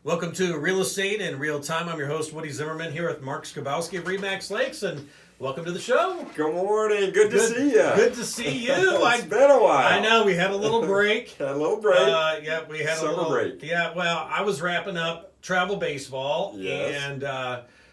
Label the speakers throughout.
Speaker 1: Welcome to Real Estate in Real Time. I'm your host, Woody Zimmerman, here with Mark Skabowski of Remax Lakes, and welcome to the show.
Speaker 2: Good morning. Good to see you.
Speaker 1: Good to see you.
Speaker 2: It's been a while.
Speaker 1: I know. We had a little break.
Speaker 2: Had a little break.
Speaker 1: Yeah, we had
Speaker 2: Summer
Speaker 1: a little
Speaker 2: break.
Speaker 1: Yeah, well, I was wrapping up travel baseball,
Speaker 2: Yes.
Speaker 1: and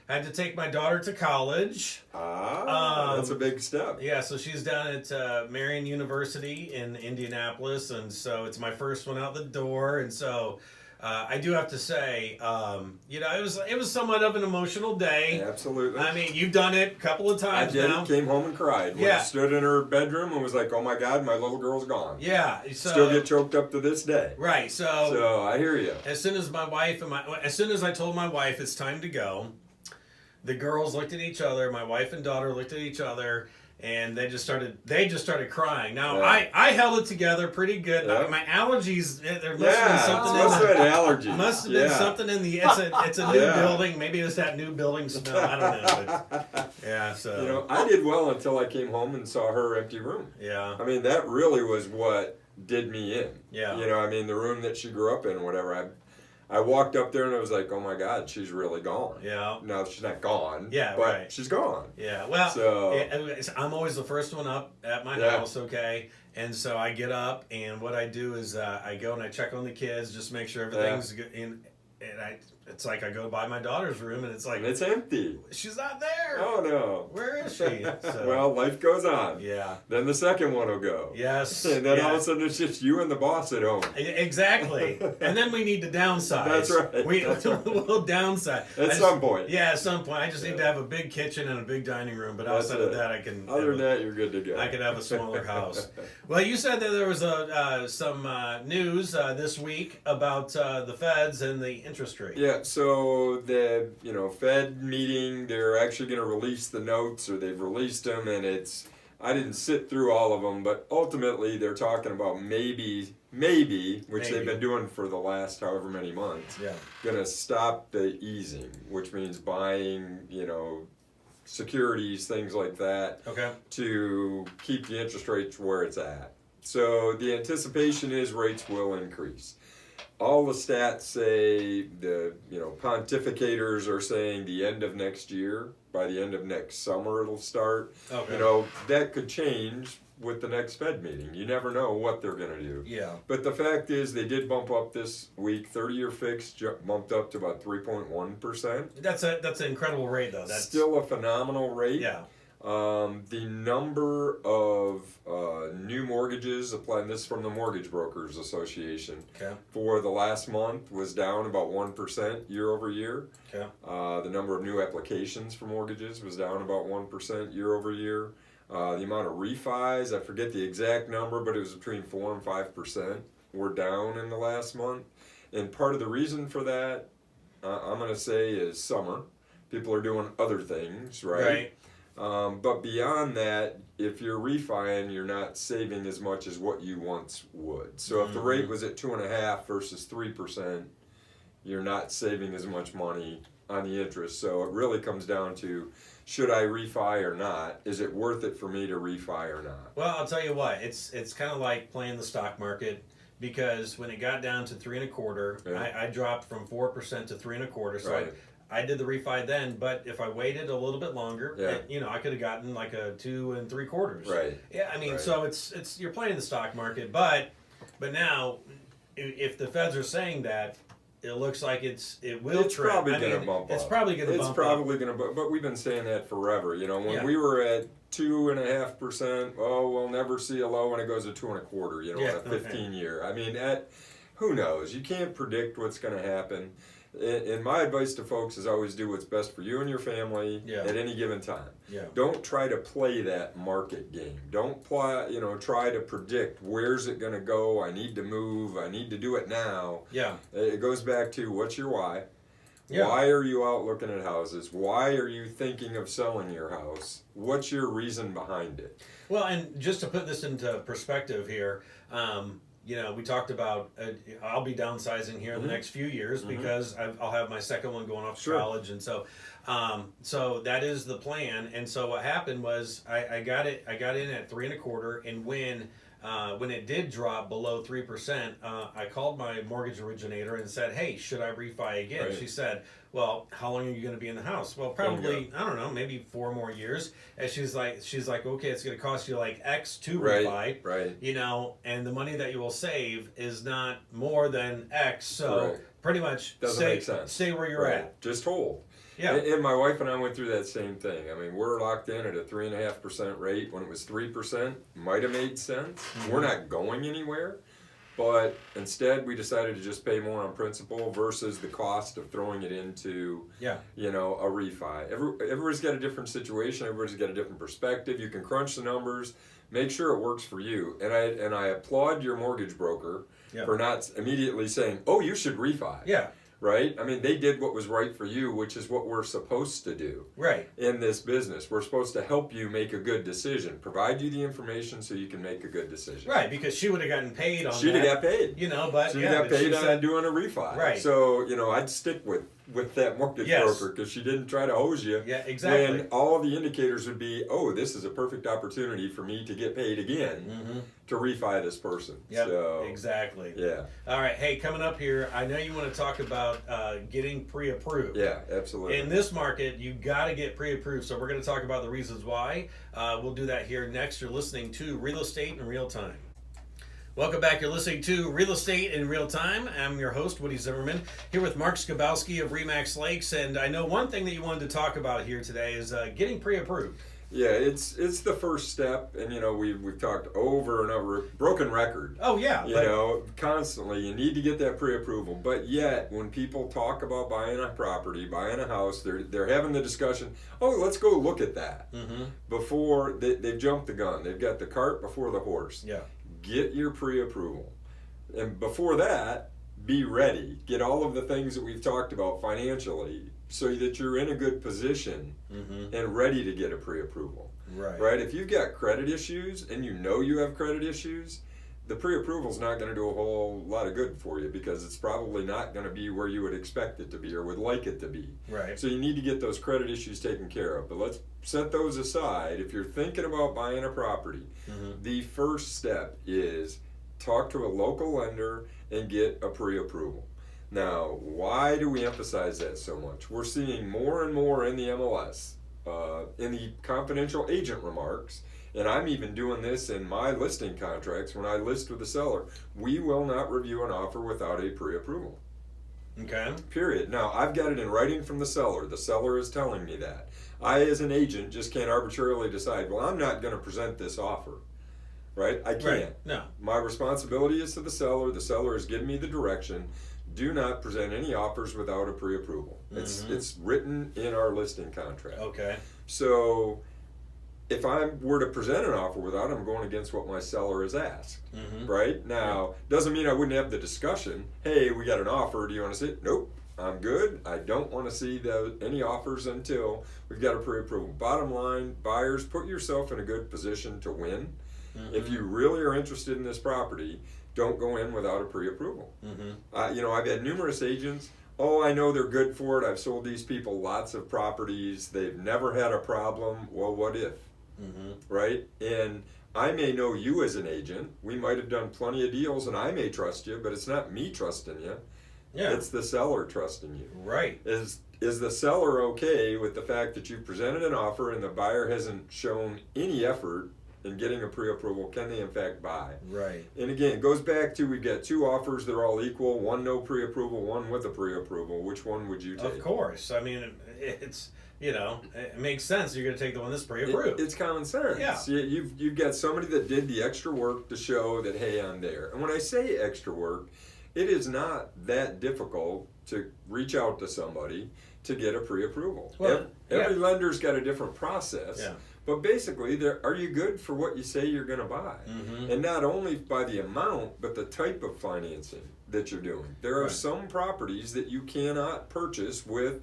Speaker 1: had to take my daughter to college.
Speaker 2: That's a big step.
Speaker 1: Yeah, so she's down at Marion University in Indianapolis, and so it's my first one out the door, and so I do have to say, it was somewhat of an emotional day.
Speaker 2: Absolutely.
Speaker 1: I mean, you've done it a couple of times now.
Speaker 2: Came home and cried. When I stood in her bedroom and was like, oh my God, my little girl's gone.
Speaker 1: Yeah.
Speaker 2: Still get choked up to this day.
Speaker 1: Right.
Speaker 2: So I hear you.
Speaker 1: As soon as I told my wife it's time to go, the girls looked at each other, my wife and daughter looked at each other, and they just started crying. Now, yeah. I held it together pretty good.
Speaker 2: Yeah.
Speaker 1: My allergies, there must have been something
Speaker 2: allergies.
Speaker 1: Must have been something in the it's a new building. Maybe it was that new building smell. I don't know. But, yeah, so
Speaker 2: I did well until I came home and saw her empty room.
Speaker 1: Yeah.
Speaker 2: I mean, that really was what did me in.
Speaker 1: Yeah.
Speaker 2: The room that she grew up in, whatever. I walked up there and I was like, oh my God, she's really gone.
Speaker 1: Yeah.
Speaker 2: No, she's not gone.
Speaker 1: Yeah,
Speaker 2: but
Speaker 1: right.
Speaker 2: she's gone.
Speaker 1: Yeah. Well,
Speaker 2: so,
Speaker 1: I'm always the first one up at my house, okay? And so I get up, and what I do is I go and I check on the kids, just make sure everything's good. It's like I go by my daughter's room, and it's like...
Speaker 2: And it's empty.
Speaker 1: She's not there.
Speaker 2: Oh, no.
Speaker 1: Where is she? So,
Speaker 2: well, life goes on.
Speaker 1: Yeah.
Speaker 2: Then the second one will go.
Speaker 1: Yes.
Speaker 2: And then all of a sudden it's just you and the boss at home.
Speaker 1: Exactly. And then we need to downsize.
Speaker 2: That's right.
Speaker 1: We'll downsize.
Speaker 2: At some point.
Speaker 1: Yeah, at some point. I just need to have a big kitchen and a big dining room, but outside of that, I can...
Speaker 2: Other than that, you're good to go.
Speaker 1: I could have a smaller house. Well, you said that there was some news this week about the feds and the interest rate.
Speaker 2: Yeah, so the Fed meeting, they're actually going to release the notes, or they've released them, and I didn't sit through all of them, but ultimately they're talking about maybe, which they've been doing for the last however many months, going to stop the easing, which means buying, securities, things like that, to keep the interest rates where it's at. So the anticipation is rates will increase. All the stats say the pontificators are saying the end of next year, by the end of next summer it'll start. Okay. That could change with the next Fed meeting. You never know what they're going to do.
Speaker 1: Yeah.
Speaker 2: But the fact is they did bump up this week. 30-year fixed bumped up to about 3.1%.
Speaker 1: That's an incredible rate, though. That's
Speaker 2: still a phenomenal rate.
Speaker 1: Yeah.
Speaker 2: The number of new mortgages applied, and this is from the Mortgage Brokers Association, for the last month was down about 1% year over year.
Speaker 1: Okay.
Speaker 2: The number of new applications for mortgages was down about 1% year over year. The amount of refis, I forget the exact number, but it was between 4 and 5% were down in the last month. And part of the reason for that, I'm going to say, is summer. People are doing other things, right? But beyond that, if you're refining, you're not saving as much as what you once would. So if the rate was at 2.5% versus 3%, you're not saving as much money on the interest. So it really comes down to, should I refi or not? Is it worth it for me to refi or not?
Speaker 1: Well, I'll tell you what, it's kind of like playing the stock market, because when it got down to 3.25%, I dropped from 4% to 3.25%. So I did the refi then, but if I waited a little bit longer, I could have gotten like a 2 3/4.
Speaker 2: Right.
Speaker 1: Yeah, I mean, so it's you're playing the stock market, but now, if the feds are saying that, it looks like it will
Speaker 2: it's
Speaker 1: trend.
Speaker 2: Probably going to bump up.
Speaker 1: It's probably going to bump up.
Speaker 2: It's probably going to, but we've been saying that forever. When we were at 2.5%, we'll never see a low when it goes to 2.25%. On a 15-year. I mean, who knows? You can't predict what's going to happen. And my advice to folks is always do what's best for you and your family at any given time.
Speaker 1: Yeah.
Speaker 2: Don't try to play that market game. Don't try to predict where's it going to go. I need to move. I need to do it now.
Speaker 1: Yeah.
Speaker 2: It goes back to, what's your why?
Speaker 1: Yeah.
Speaker 2: Why are you out looking at houses? Why are you thinking of selling your house? What's your reason behind it?
Speaker 1: Well, and just to put this into perspective here, we talked about I'll be downsizing here in the next few years because I'll have my second one going off to college, and so that is the plan. And so what happened was I got in at 3.25, and when when it did drop below 3%, I called my mortgage originator and said, "Hey, should I refi again?"
Speaker 2: Right.
Speaker 1: She said, "Well, how long are you going to be in the house?" "Well, probably, I don't know, maybe 4 more years." And she's like, "Okay, it's going to cost you like X to refi,
Speaker 2: Right.
Speaker 1: you know, and the money that you will save is not more than X. So pretty much
Speaker 2: Doesn't make sense.
Speaker 1: Stay where you're at.
Speaker 2: Just hold."
Speaker 1: Yeah.
Speaker 2: And my wife and I went through that same thing. I mean, we're locked in at a 3.5% rate. When it was 3%, might have made sense. Mm-hmm. We're not going anywhere. But instead, we decided to just pay more on principal versus the cost of throwing it into, you know, a refi. Everybody's got a different situation. Everybody's got a different perspective. You can crunch the numbers, make sure it works for you. And I applaud your mortgage broker for not immediately saying, "Oh, you should refi."
Speaker 1: Yeah.
Speaker 2: Right? I mean, they did what was right for you, which is what we're supposed to do.
Speaker 1: Right.
Speaker 2: In this business. We're supposed to help you make a good decision, provide you the information so you can make a good decision.
Speaker 1: Right, because she would have gotten paid on
Speaker 2: She'd have got paid.
Speaker 1: You know, but
Speaker 2: she'd have got paid on doing a refi.
Speaker 1: Right.
Speaker 2: So, you know, I'd stick with that mortgage broker because she didn't try to hose you.
Speaker 1: Yeah, exactly.
Speaker 2: When all of the indicators would be, oh, this is a perfect opportunity for me to get paid again to refi this person.
Speaker 1: Yeah,
Speaker 2: so,
Speaker 1: exactly.
Speaker 2: Yeah.
Speaker 1: All right, hey, coming up here, I know you want to talk about getting pre-approved.
Speaker 2: Yeah, absolutely.
Speaker 1: In this market, you got to get pre-approved. So we're going to talk about the reasons why. We'll do that here next. You're listening to Real Estate in Real Time. Welcome back. You're listening to Real Estate in Real Time. I'm your host, Woody Zimmerman, here with Mark Skabowski of RE/MAX Lakes. And I know one thing that you wanted to talk about here today is getting pre-approved.
Speaker 2: Yeah, it's the first step, and you know we've talked over and over, broken record.
Speaker 1: Oh yeah,
Speaker 2: you know, constantly you need to get that pre-approval. But yet, when people talk about buying a property, buying a house, they're having the discussion. Oh, let's go look at that before they've jumped the gun. They've got the cart before the horse.
Speaker 1: Yeah.
Speaker 2: Get your pre-approval, and before that, be ready. Get all of the things that we've talked about financially, so that you're in a good position and ready to get a pre-approval. Right. If you've got credit issues and you know you have credit issues, the pre-approval is not going to do a whole lot of good for you because it's probably not going to be where you would expect it to be or would like it to be.
Speaker 1: Right.
Speaker 2: So you need to get those credit issues taken care of. But let's set those aside. If you're thinking about buying a property, the first step is talk to a local lender and get a pre-approval. Now, why do we emphasize that so much? We're seeing more and more in the MLS, in the confidential agent remarks, and I'm even doing this in my listing contracts when I list with the seller. We will not review an offer without a pre-approval.
Speaker 1: Okay.
Speaker 2: Period. Now, I've got it in writing from the seller. The seller is telling me that. I, as an agent, just can't arbitrarily decide, well, I'm not going to present this offer. Right? I can't.
Speaker 1: Right. No.
Speaker 2: My responsibility is to the seller. The seller has given me the direction. Do not present any offers without a pre-approval. It's written in our listing contract.
Speaker 1: Okay.
Speaker 2: So if I were to present an offer without, I'm going against what my seller has asked. Right? Now, doesn't mean I wouldn't have the discussion. Hey, we got an offer. Do you want to see it? Nope. I'm good. I don't want to see any offers until we've got a pre-approval. Bottom line, buyers, put yourself in a good position to win. If you really are interested in this property, don't go in without a pre-approval. You know, I've had numerous agents. Oh, I know they're good for it. I've sold these people lots of properties. They've never had a problem. Well, what if? Right? And I may know you as an agent. We might have done plenty of deals, and I may trust you, but it's not me trusting you.
Speaker 1: Yeah.
Speaker 2: It's the seller trusting you.
Speaker 1: Right.
Speaker 2: Is the seller okay with the fact that you presented an offer and the buyer hasn't shown any effort in getting a pre-approval? Can they in fact buy?
Speaker 1: Right.
Speaker 2: And again, it goes back to we've got two offers, they're all equal, one no pre-approval, one with a pre-approval. Which one would you take?
Speaker 1: Of course. I mean, it's, you know, it makes sense. You're going to take the one that's pre-approved.
Speaker 2: It's common sense.
Speaker 1: Yeah.
Speaker 2: You've got somebody that did the extra work to show that, hey, I'm there. And when I say extra work, it is not that difficult to reach out to somebody to get a pre-approval.
Speaker 1: Well,
Speaker 2: every lender's got a different process.
Speaker 1: Yeah.
Speaker 2: But basically, are you good for what you say you're going to buy? And not only by the amount, but the type of financing that you're doing. There are some properties that you cannot purchase with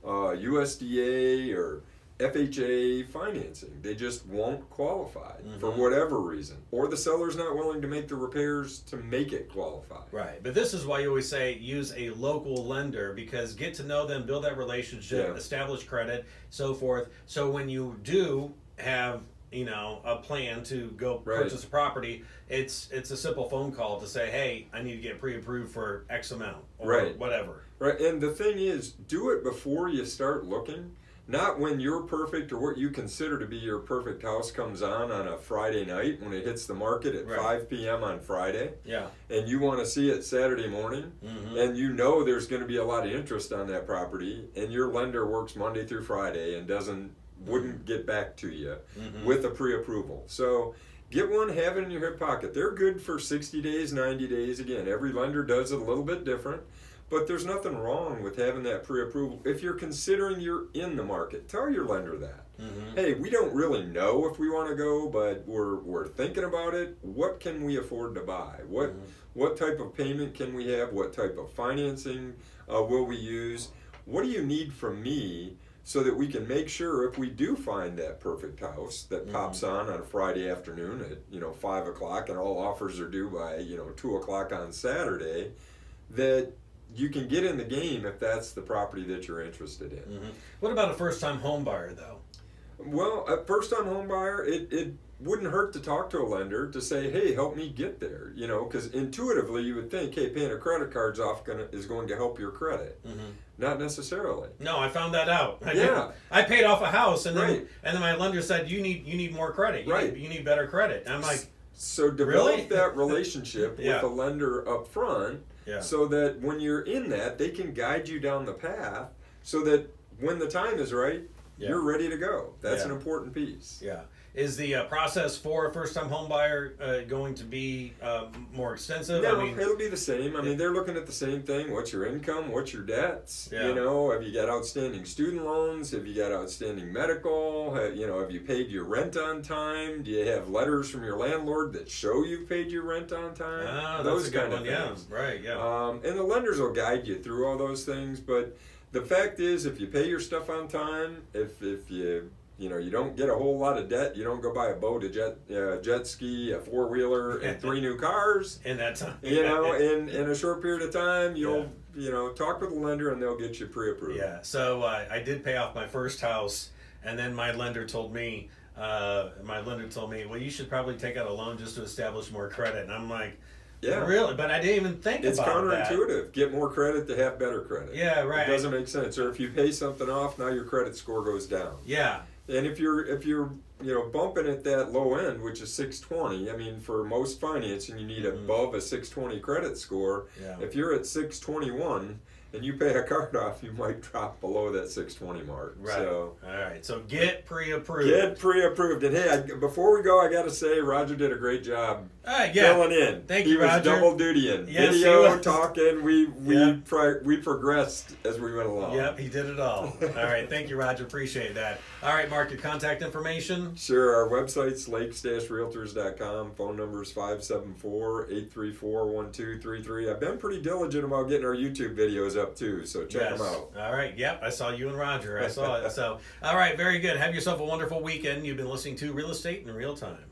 Speaker 2: USDA or FHA financing. They just won't qualify for whatever reason. Or the seller's not willing to make the repairs to make it qualify.
Speaker 1: Right. But this is why you always say use a local lender, because get to know them, build that relationship, establish credit, so forth. So when you do have a plan to go purchase a property. It's a simple phone call to say, hey, I need to get pre-approved for X amount or whatever.
Speaker 2: Right, and the thing is, do it before you start looking. Not when your perfect or what you consider to be your perfect house comes on a Friday night when it hits the market at 5 p.m. on Friday.
Speaker 1: Yeah.
Speaker 2: And you want to see it Saturday morning, and you know there's going to be a lot of interest on that property, and your lender works Monday through Friday and wouldn't get back to you with a pre-approval. So get one, have it in your hip pocket. They're good for 60 days, 90 days. Again, every lender does it a little bit different. But there's nothing wrong with having that pre-approval. If you're considering you're in the market, tell your lender that. Hey, we don't really know if we want to go, but we're thinking about it. What can we afford to buy? What type of payment can we have? What type of financing will we use? What do you need from me so that we can make sure if we do find that perfect house that pops on a Friday afternoon at 5 o'clock and all offers are due by 2 o'clock on Saturday, that you can get in the game if that's the property that you're interested in.
Speaker 1: What about a first-time home buyer, though?
Speaker 2: Well, a first-time home buyer, it wouldn't hurt to talk to a lender to say, hey, help me get there. Because intuitively you would think, hey, paying a credit card's is going to help your credit. Not necessarily.
Speaker 1: No, I found that out. I paid off a house, and then my lender said, you need more credit. You need better credit. And I'm like,
Speaker 2: so develop that relationship with the lender up front. So that when you're in that, they can guide you down the path so that when the time is right, you're ready to go. That's an important piece.
Speaker 1: Yeah. Is the process for a first-time home buyer going to be more extensive?
Speaker 2: No, it'll be the same. I mean, they're looking at the same thing. What's your income? What's your debts? Have you got outstanding student loans? Have you got outstanding medical? Have you paid your rent on time? Do you have letters from your landlord that show you've paid your rent on time?
Speaker 1: Those kind of things.
Speaker 2: And the lenders will guide you through all those things. But the fact is, if you pay your stuff on time, if you don't get a whole lot of debt. You don't go buy a boat, a jet ski, a 4-wheeler, and 3 new cars.
Speaker 1: In that time.
Speaker 2: In a short period of time, you'll talk with a lender and they'll get you pre-approved.
Speaker 1: Yeah. So I did pay off my first house, and then my lender told me, well, you should probably take out a loan just to establish more credit. And I'm like, really? But I didn't even think about that.
Speaker 2: It's counterintuitive. Get more credit to have better credit.
Speaker 1: Yeah, right.
Speaker 2: It doesn't make sense. Or if you pay something off, now your credit score goes down.
Speaker 1: Yeah.
Speaker 2: And if you're bumping at that low end, which is 620, I mean, for most financing, you need above a 620 credit score. If you're at 621 and you pay a card off, you might drop below that 620 mark.
Speaker 1: Right.
Speaker 2: So,
Speaker 1: all right. So get pre-approved.
Speaker 2: Get pre-approved. And hey, before we go, I got to say, Roger did a great job filling in.
Speaker 1: Thank you, Roger.
Speaker 2: He was double dutying.
Speaker 1: Yes,
Speaker 2: video, talking. We progressed as we went along.
Speaker 1: Yep, he did it all. All right. Thank you, Roger. Appreciate that. All right, Mark, your contact information?
Speaker 2: Sure. Our website's lakes-realtors.com. Phone number is 574-834-1233. I've been pretty diligent about getting our YouTube videos up too, so check them out.
Speaker 1: All right. Yep, I saw you and Roger. I saw it. So, all right, very good. Have yourself a wonderful weekend. You've been listening to Real Estate in Real Time.